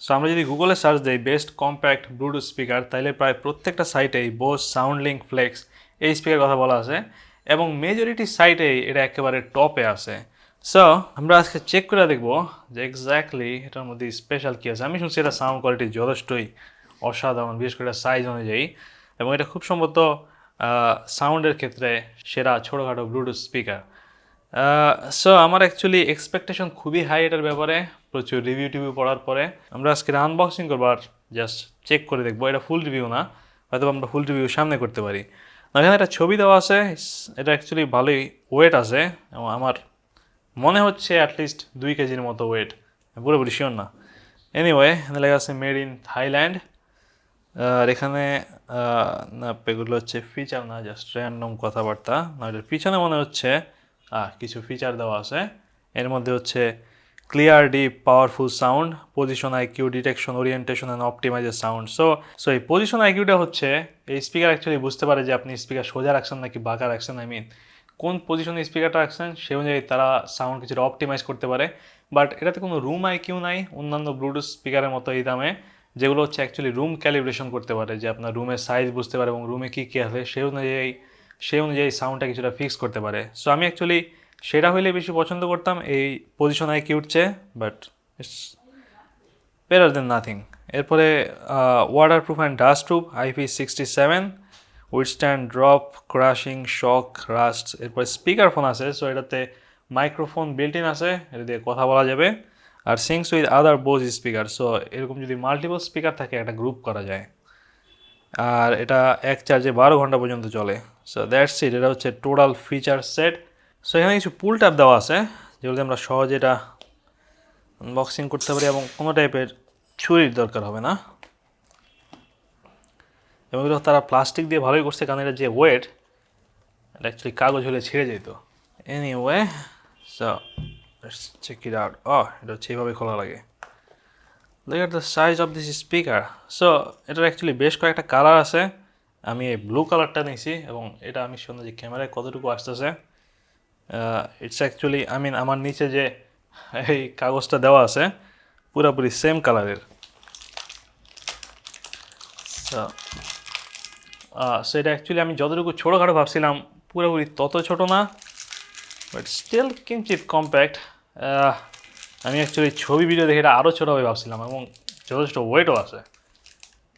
So আমরা যদি গুগলে সার্চ দিই বেস্ট কম্প্যাক্ট ব্লুটুথ স্পিকার, তাহলে প্রায় প্রত্যেকটা সাইটেই বোস সাউন্ডলিঙ্ক ফ্লেক্স এই স্পিকার কথা বলা আছে এবং মেজরিটি সাইটেই এটা একেবারে টপে আছে। সো আমরা আজকে চেক করে দেখব যে এক্স্যাক্টলি এটার মধ্যে স্পেশাল কী আছে। আমি শুনছি এটা সাউন্ড কোয়ালিটি যথেষ্টই অসাধারণ, বিশেষ করে সাইজ অনুযায়ী, এবং এটা খুব সম্ভবত সাউন্ডের ক্ষেত্রে সেরা ছোটোখাটো ব্লুটুথ স্পিকার। সো আমার অ্যাকচুয়ালি এক্সপেকটেশন খুবই হাই এটার ব্যাপারে, প্রচুর রিভিউ টিভিউ পড়ার পরে আমরা আজকে আনবক্সিং করবো আর জাস্ট চেক করে দেখবো। এটা ফুল রিভিউ না, হয়তো আমরা ফুল রিভিউ সামনে করতে পারি। এখানে একটা ছবি দেওয়া আছে, এটা অ্যাকচুয়ালি ভালোই ওয়েট আছে এবং আমার মনে হচ্ছে অ্যাটলিস্ট 2 কেজির মতো ওয়েট, পুরোপুরি শিওর না। এনিওয়ে এখানে লেখা আছে মেড ইন থাইল্যান্ড। আর এখানে না এগুলো হচ্ছে ফিচার না, জাস্ট র্যান্ডম কথাবার্তা না। এটার পিছনে মনে হচ্ছে কিছু ফিচার দেওয়া আছে। এর মধ্যে হচ্ছে clear deep powerful sound, position IQ, detection, orientation and অপটিমাইজের সাউন্ড। সো এই পজিশন আইকিউটা হচ্ছে এই স্পিকার অ্যাকচুয়ালি বুঝতে পারে যে আপনি স্পিকার সোজা রাখছেন নাকি বাঁকা রাখছেন, আই মিন কোন পজিশনে স্পিকারটা রাখছেন সেই অনুযায়ী তারা সাউন্ড কিছুটা অপটিমাইজ করতে পারে। বাট এটাতে কোনো রুম আইকিউ নাই অন্যান্য ব্লুটুথ স্পিকারের মতো এই দামে, যেগুলো হচ্ছে অ্যাকচুয়ালি রুম ক্যালিব্রেশন করতে পারে, যে আপনার রুমের সাইজ বুঝতে পারে এবং রুমে কী কী আছে সেই অনুযায়ী সাউন্ডটা কিছুটা ফিক্স করতে পারে। সো আমি অ্যাকচুয়ালি সেটা হইলে বেশি পছন্দ করতাম এই পজিশন আইকিউর চেয়ে, but it's better than nothing. এরপরে waterproof and dustproof IP67, withstand drop, crushing, shock, rust. এরপরে স্পিকার ফোন আছে, সো এটাতে মাইক্রোফোন বিল্ট ইন আছে, এটা দিয়ে কথা বলা যাবে। আর syncs with other Bose speaker, so এরকম যদি মাল্টিপল স্পিকার থাকে একটা গ্রুপ করা যায়। আর এটা এক চার্জে 12 ঘন্টা পর্যন্ত চলে। সো দ্যাটস ইট, এটা হচ্ছে টোটাল ফিচার সেট। সো এখানে কিছু পুল ট্যাপ দেওয়া আছে যেগুলো আমরা সহজে এটা আনবক্সিং করতে পারি এবং কোনো টাইপের ছুরির দরকার হবে না। এবং এগুলো তারা প্লাস্টিক দিয়ে ভালোই করছে, কারণ এটা যে ওয়েট এটা অ্যাকচুয়ালি কাগজ হলে ছিঁড়ে যেত। Anyway so check it out. এটা হচ্ছে এইভাবে খোলা লাগে। Look at the size of this speaker. So এটার অ্যাকচুয়ালি বেশ কয়েকটা কালার আছে। আমি এই ব্লু কালারটা নিয়েছি এবং এটা আমি শুনলাম যে ক্যামেরায় কতটুকু আসতেছে। ইটস অ্যাকচুয়ালি আমার নিচে যে এই কাগজটা দেওয়া আছে পুরোপুরি সেম কালারের। সো এটা অ্যাকচুয়ালি আমি যতটুকু ছোটোখাটো ভাবছিলাম পুরোপুরি তত ছোটো না, বাট স্টিল কিঞ্চিত কম্প্যাক্ট। আমি অ্যাকচুয়ালি ছবি ভিডিও দেখে এটা আরও ছোটো হবে ভাবছিলাম এবং যথেষ্ট ওয়েটও আছে,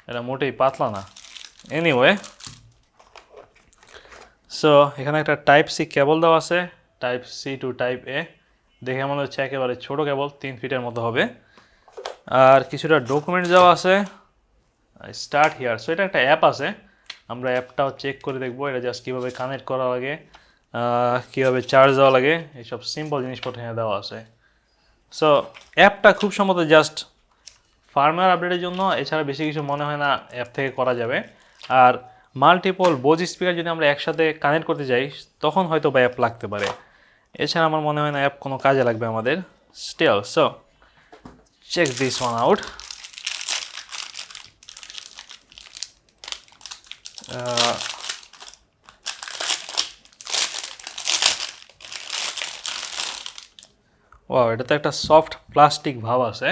এটা মোটেই পাতলা না। এনিওয়ে সো এখানে একটা টাইপ সি কেবল দেওয়া আছে, টাইপ সি টু টাইপ এ। দেখে মনে হচ্ছে একেবারে ছোটো কেবল, 3 ফিটের মতো হবে। আর কিছুটা ডকুমেন্ট দেওয়া আছে, স্টার্ট হিয়ার। সো এটা একটা অ্যাপ আছে, আমরা অ্যাপটাও চেক করে দেখবো এটা জাস্ট কীভাবে কানেক্ট করা লাগে, কীভাবে চার্জ দেওয়া লাগে, এইসব সিম্পল জিনিসপত্র এখানে দেওয়া আছে। সো অ্যাপটা খুব সম্ভবত জাস্ট ফার্মওয়্যার আপডেটের জন্য, এছাড়া বেশি কিছু মনে হয় না অ্যাপ থেকে করা যাবে। আর মাল্টিপল বোজ স্পিকার যদি আমরা একসাথে কানেক্ট করতে যাই তখন হয়তো বা অ্যাপ লাগতে পারে, এছাড়া আমার মনে হয় না অ্যাপ কোনো কাজে লাগবে আমাদের still. So check this one out. এটাতে একটা সফট প্লাস্টিক ভাব আছে,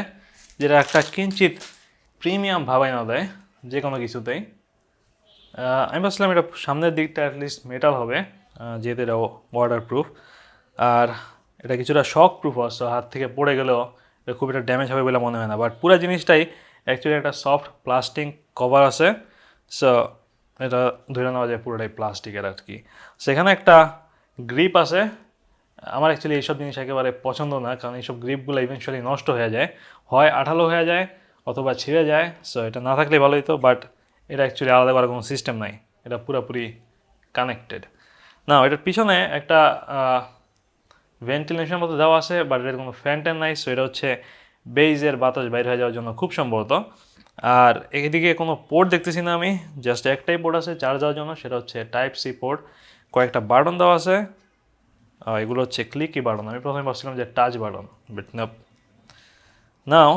যেটা একটা কিঞ্চিত প্রিমিয়াম ভাবাই না দেয় যে কোনো কিছুতেই। আমি ভাবছিলাম এটা সামনের দিকটা অ্যাটলিস্ট মেটাল হবে, যেহেতু এটা ওয়াটারপ্রুফ, আর এটা কিছুটা শক প্রুফ আছে, হাত থেকে পড়ে গেলেও এটা খুব একটা ড্যামেজ হবে বলে মনে হয় না। বাট পুরো জিনিসটাই অ্যাকচুয়ালি একটা সফট প্লাস্টিক কভার আছে, সো এটা ধরে নেওয়া যায় পুরোটাই প্লাস্টিকের আর কি। সেখানে একটা গ্রিপ আছে, আমার অ্যাকচুয়ালি এইসব জিনিস একেবারে পছন্দ না, কারণ এইসব গ্রিপগুলো ইভেনচুয়ালি নষ্ট হয়ে যায়, হয় আঠালো হয়ে যায় অথবা ছিঁড়ে যায়। সো এটা না থাকলে ভালোই তো, বাট এটা অ্যাকচুয়ালি আলাদা করার কোনো সিস্টেম নাই, এটা পুরোপুরি কানেক্টেড না। এটার পিছনে একটা ভেন্টিলেশন মতো দেওয়া আছে, বাট এটার কোনো ফ্যান ট্যান নাই। সো এটা হচ্ছে বেইজের বাতাস বাইরে হয়ে যাওয়ার জন্য খুব সম্ভবত। আর এদিকে কোনো পোর্ট দেখতেছি না আমি, জাস্ট একটাই পোর্ট আছে চার্জ দেওয়ার জন্য, সেটা হচ্ছে টাইপ সি পোর্ট। কয়েকটা বাটন দেওয়া আছে, এগুলো হচ্ছে ক্লিকি বাটন। আমি প্রথমে ভাবছিলাম যে টাচ বাটন, বাট নাও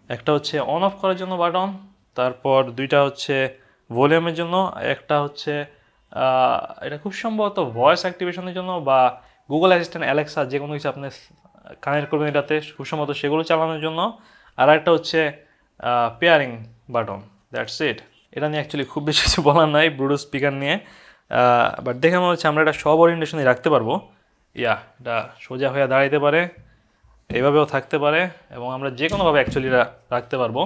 একটা হচ্ছে অন অফ করার জন্য বাটন, তারপর দুইটা হচ্ছে ভলিউমের জন্য, একটা হচ্ছে এটা খুব সম্ভবত ভয়েস অ্যাক্টিভেশনের জন্য বা গুগল অ্যাসিস্ট্যান্ট অ্যালেক্সা যে কোনো কিছু আপনি কানেক্ট করবেন এটাতে খুব সম্ভবত সেগুলো চালানোর জন্য। আর একটা হচ্ছে পেয়ারিং বাটন, দ্যাটস ইট। এটা নিয়ে অ্যাকচুয়ালি খুব বেশি কিছু বলার নাই ব্লুটুথ স্পিকার নিয়ে, বাট দেখে মনে হচ্ছে আমরা এটা সব ওরিয়েন্টেশনে রাখতে পারবো। এটা সোজা হয়ে দাঁড়াইতে পারে, এইভাবেও থাকতে পারে, এবং আমরা যে কোনোভাবে অ্যাকচুয়ালি এটা রাখতে পারবো।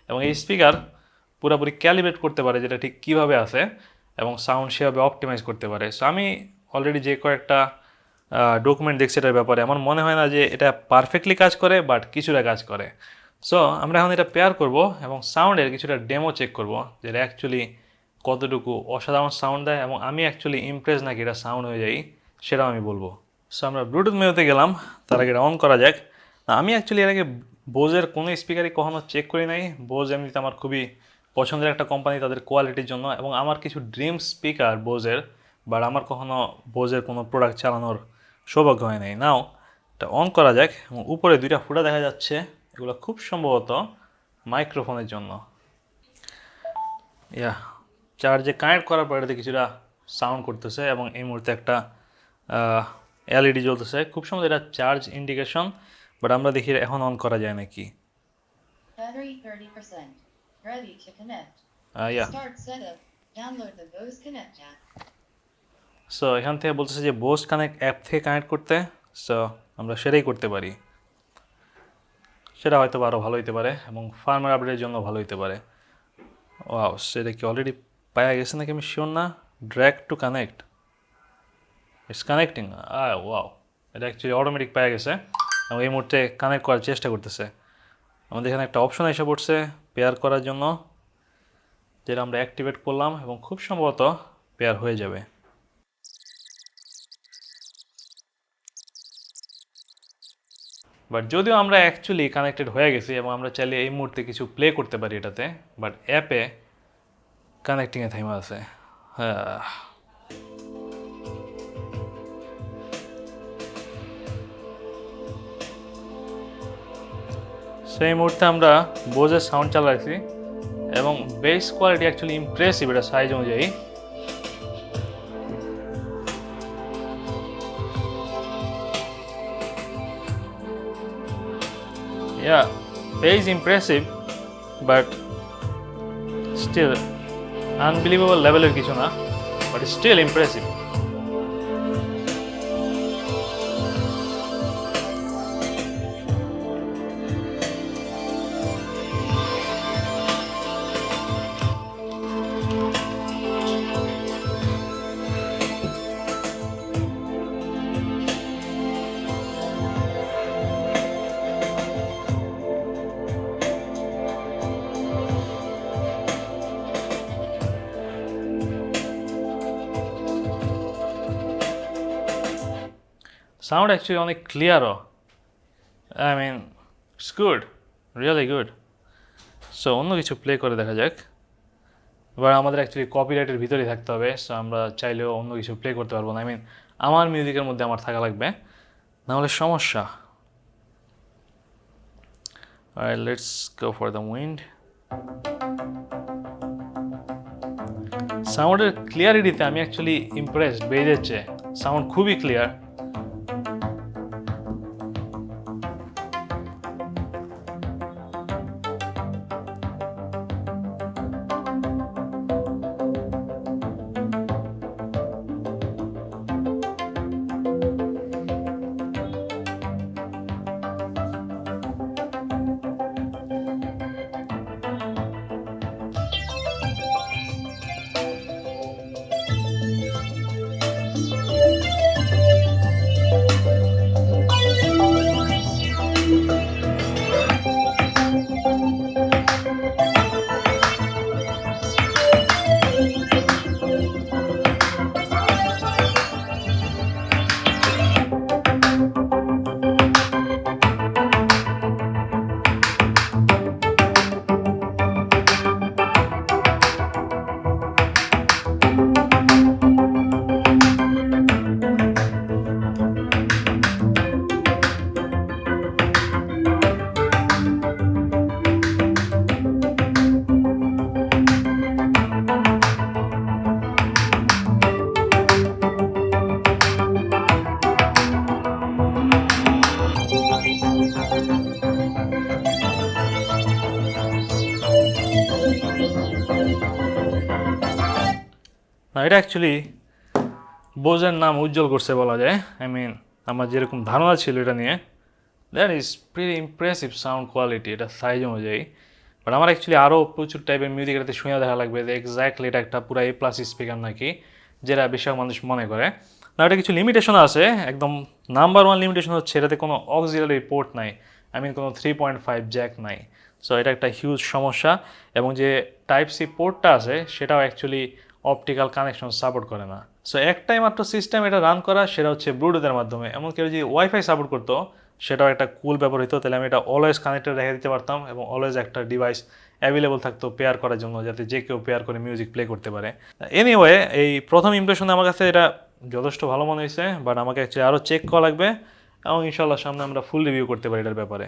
এবং এই স্পিকার পুরোপুরি ক্যালিব্রেট করতে পারে যেটা ঠিক কীভাবে আছে, এবং সাউন্ড সেভাবে অপটিমাইজ করতে পারে। সো আমি অলরেডি যে কয়েকটা ডকুমেন্ট দেখছি এটার ব্যাপারে, আমার মনে হয় না যে এটা পারফেক্টলি কাজ করে, বাট কিছুটা কাজ করে। সো আমরা এখন এটা পেয়ার করব এবং সাউন্ডের কিছুটা ডেমো চেক করব যে এটা অ্যাকচুয়ালি কতটুকু অসাধারণ সাউন্ড দেয়, এবং আমি অ্যাকচুয়ালি ইমপ্রেস নাকি এটা সাউন্ড হয়ে যাই সেটাও আমি বলবো। সো আমরা ব্লুটুথ মেনুতে গেলাম, তার আগে এটা অন করা যাক। আমি অ্যাকচুয়ালি এর আগে বোজের কোনো স্পিকারই কখনো চেক করি নাই। বোজ এমনিতে আমার খুবই পছন্দের একটা কোম্পানি তাদের কোয়ালিটির জন্য, এবং আমার কিছু ড্রিম স্পিকার বোজের, বাট আমার কখনো বোজের কোনো প্রোডাক্ট চালানোর সৌভাগ্য হয় নাই। নাও এটা অন করা যাক, এবং উপরে দুইটা ফুটা দেখা যাচ্ছে, এগুলো খুব সম্ভবত মাইক্রোফোনের জন্য। চার্জে কানেক্ট করার পর এটাতে কিছুটা সাউন্ড করতেছে, এবং এই মুহূর্তে একটা এলইডি জ্বলতেছে, খুব সম্ভবত এটা চার্জ ইন্ডিকেশন, বাট আমরা দেখি এখন অন করা যায় নাকি। Battery 30%. Ready to connect. Start setup. Download the Bose Connect app. So এখান থেকে বলতেছে যে বোস কানেক্ট অ্যাপ থেকে কানেক্ট করতে। সো আমরা সেটাই করতে পারি, সেটা হয়তো আরও ভালো হতে পারে, এবং ফার্মার আপডেটের জন্য ভালো হতে পারে। ওয়াও, সেটা কি অলরেডি পাওয়া গেছে নাকি আমি শিওর না। Drag to connect, it's connecting. Wow, এটা অ্যাকচুয়ালি অটোমেটিক পাওয়া গেছে, এবং এই মুহূর্তে কানেক্ট করার চেষ্টা করতেছে। আমাদের এখানে একটা অপশন এসে পড়ছে পেয়ার করার জন্য, যেটা আমরা অ্যাক্টিভেট করলাম, এবং খুব সম্ভবত পেয়ার হয়ে যাবে। বাট যদিও আমরা অ্যাকচুয়ালি কানেক্টেড হয়ে গেছি, এবং আমরা চাইলে এই মুহূর্তে কিছু প্লে করতে পারি এটাতে, বাট অ্যাপে কানেক্টিংয়ে থাইমা আছে। হ্যাঁ, সেই মুহূর্তে আমরা বোজের সাউন্ড চালাইছি, এবং বেস কোয়ালিটি অ্যাকচুয়ালি ইমপ্রেসিভ এটা সাইজ অনুযায়ী। Bass impressive, but still unbelievable level কিছু না, but still impressive. Sound actually অনেক ক্লিয়ারও, I mean it's good, really good. So অন্য কিছু প্লে করে দেখা যাক। এবার আমাদের অ্যাকচুয়ালি কপিরাইটের ভিতরেই থাকতে হবে, সো আমরা চাইলেও অন্য কিছু প্লে করতে পারবো না। আই মিন আমার মিউজিকের মধ্যে আমার থাকা লাগবে, নাহলে সমস্যা। Alright, let's go for the wind. সাউন্ডের ক্লিয়ারিটিতে আমি অ্যাকচুয়ালি ইমপ্রেসড, বেজের চেয়ে সাউন্ড খুবই ক্লিয়ার। না এটা অ্যাকচুয়ালি বোজের নাম উজ্জ্বল করছে বলা যায়। আই মিন আমার যেরকম ধারণা ছিল এটা নিয়ে, that is pretty impressive sound quality এটা সাইজ অনুযায়ী। বাট আমার অ্যাকচুয়ালি আরও প্রচুর টাইপের মিউজিক এটাতে শুনে দেখা লাগবে যে এক্স্যাক্টলি এটা একটা পুরো A+ স্পিকার নাকি, যেটা বেশিরভাগ মানুষ মনে করে। না এটা কিছু লিমিটেশন আছে, একদম নাম্বার 1 লিমিটেশন হচ্ছে এটাতে কোনো অক্সিলারি পোর্ট নাই, আই মিন কোনো 3.5 জ্যাক নাই। সো এটা একটা হিউজ সমস্যা। এবং যে Type-C পোর্টটা আছে সেটাও অ্যাকচুয়ালি অপটিক্যাল কানেকশন সাপোর্ট করে না। সো একটাই মাত্র সিস্টেম এটা রান করা, সেটা হচ্ছে ব্লুটুথের মাধ্যমে। এমনকি যদি ওয়াইফাই সাপোর্ট করতো সেটাও একটা কুল ব্যাপার হতো, তাহলে আমি এটা অলওয়েজ কানেক্টেড রেখে দিতে পারতাম এবং অলওয়েজ একটা ডিভাইস অ্যাভেলেবল থাকতো পেয়ার করার জন্য, যাতে যে কেউ পেয়ার করে মিউজিক প্লে করতে পারে। এনিওয়ে এই প্রথম ইমপ্রেশনে আমার কাছে এটা যথেষ্ট ভালো মনে হয়েছে, বাট আমাকে অ্যাকচুয়ালি আরও চেক করা লাগবে এবং ইনশাল্লাহ সামনে আমরা ফুল রিভিউ করতে পারি এটার ব্যাপারে।